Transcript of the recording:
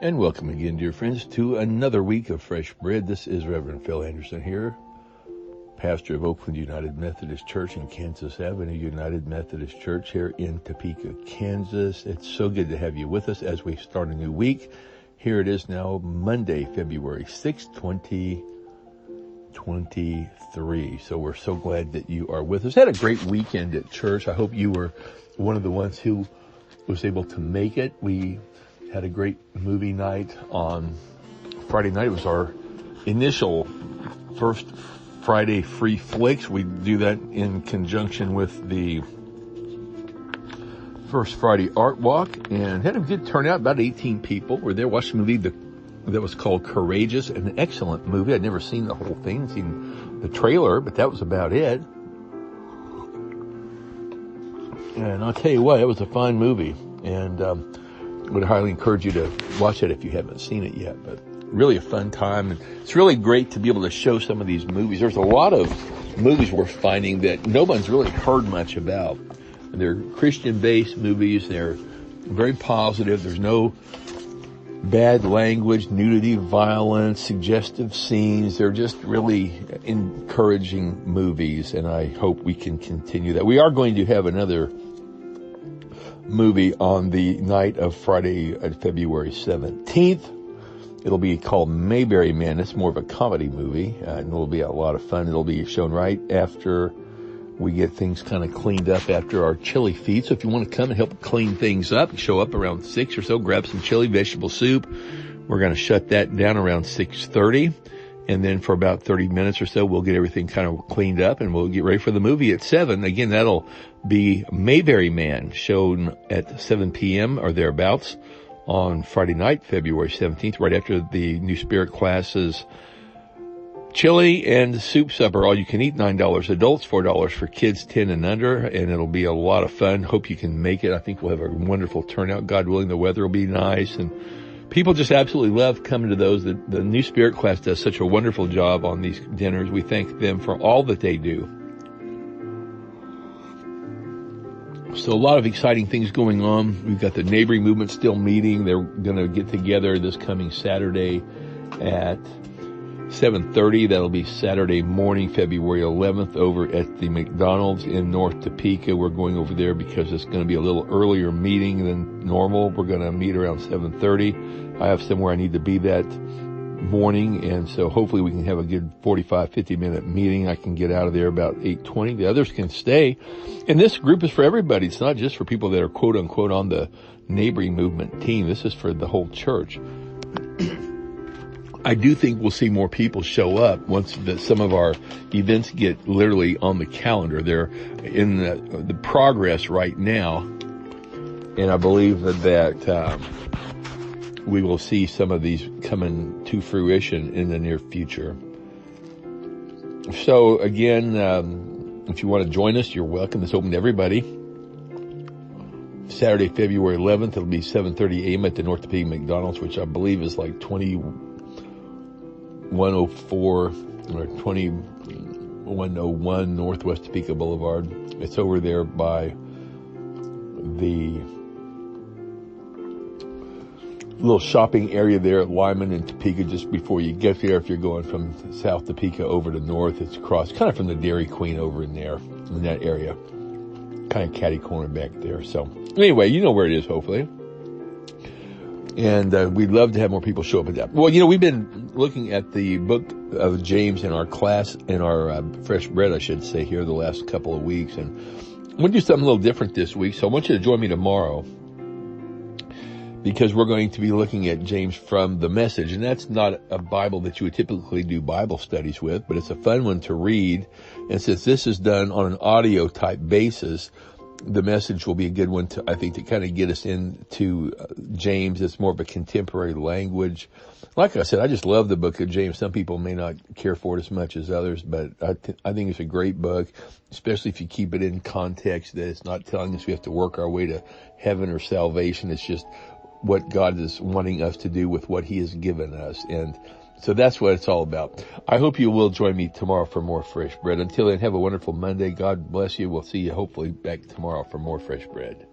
And welcome again, dear friends, to another week of Fresh Bread. This is Reverend Phil Anderson here, pastor of Oakland United Methodist Church and Kansas Avenue United Methodist Church here in Topeka, Kansas. It's so good to have you with us as we start a new week. Here it is now, Monday, February 6th, 2023. So we're so glad that you are with us. Had a great weekend at church. I hope you were one of the ones who was able to make it. We had a great movie night on Friday night. It was our initial first Friday free flicks. We do that in conjunction with the First Friday Art Walk, and had a good turnout. About 18 people were there. Watched a movie that was called Courageous, an excellent movie. I'd never seen the whole thing, seen the trailer, but that was about it. And I'll tell you what, it was a fine movie, and would highly encourage you to watch it if you haven't seen it yet. But really a fun time, and it's really great to be able to show some of these movies. There's a lot of movies we're finding that no one's really heard much about. They're Christian-based movies. They're very positive. There's no bad language, nudity, violence, suggestive scenes. They're just really encouraging movies, and I hope we can continue that. We are going to have another movie on the night of Friday, February 17th. It'll be called Mayberry Man. It's more of a comedy movie, and it'll be a lot of fun. It'll be shown right after we get things kind of cleaned up after our chili feed. So if you want to come and help clean things up, show up around 6 or so, grab some chili, vegetable soup. We're going to shut that down around 6:30. And then for about 30 minutes or so, we'll get everything kind of cleaned up, and we'll get ready for the movie at 7. Again, that'll be Mayberry Man, shown at 7 p.m. or thereabouts on Friday night, February 17th, right after the New Spirit classes. Chili and soup supper, all you can eat, $9 adults, $4 for kids 10 and under, and it'll be a lot of fun. Hope you can make it. I think we'll have a wonderful turnout. God willing, the weather will be nice, and people just absolutely love coming to those. The New Spirit class does such a wonderful job on these dinners. We thank them for all that they do. So a lot of exciting things going on. We've got the neighboring movement still meeting. They're going to get together this coming Saturday at 7:30. That'll be Saturday morning, February 11th, over at the McDonald's in North Topeka. We're going over there because it's going to be a little earlier meeting than normal. We're going to meet around 7:30. I have somewhere I need to be that morning, and so hopefully we can have a good 45, 50-minute meeting. I can get out of there about 8:20. The others can stay. And this group is for everybody. It's not just for people that are quote-unquote on the neighboring movement team. This is for the whole church. I do think we'll see more people show up once some of our events get literally on the calendar. They're in the progress right now, and I believe that we will see some of these coming to fruition in the near future. So again, if you want to join us, you're welcome. It's open to everybody. Saturday, February 11th, it'll be 7:30 a.m. at the North Topeka McDonald's, which I believe is like 2104 or 2101 Northwest Topeka Boulevard. It's over there by the little shopping area there at Lyman and Topeka, just before you get there. If you're going from South Topeka over to North, it's across, kind of from the Dairy Queen over in there, in that area. Kind of catty corner back there. So anyway, you know where it is, hopefully. And we'd love to have more people show up at that. Well, we've been looking at the book of James in our class, in our Fresh Bread, I should say, here the last couple of weeks. And I'm going to do something a little different this week. So I want you to join me tomorrow, because we're going to be looking at James from the Message. And that's not a Bible that you would typically do Bible studies with, but it's a fun one to read. And since this is done on an audio type basis, the Message will be a good one to, I think, to kind of get us into James. It's more of a contemporary language. Like I said, I just love the book of James. Some people may not care for it as much as others, but I think it's a great book, especially if you keep it in context, that it's not telling us we have to work our way to heaven or salvation. It's just what God is wanting us to do with what He has given us. And so that's what it's all about. I hope you will join me tomorrow for more Fresh Bread. Until then, have a wonderful Monday. God bless you. We'll see you hopefully back tomorrow for more Fresh Bread.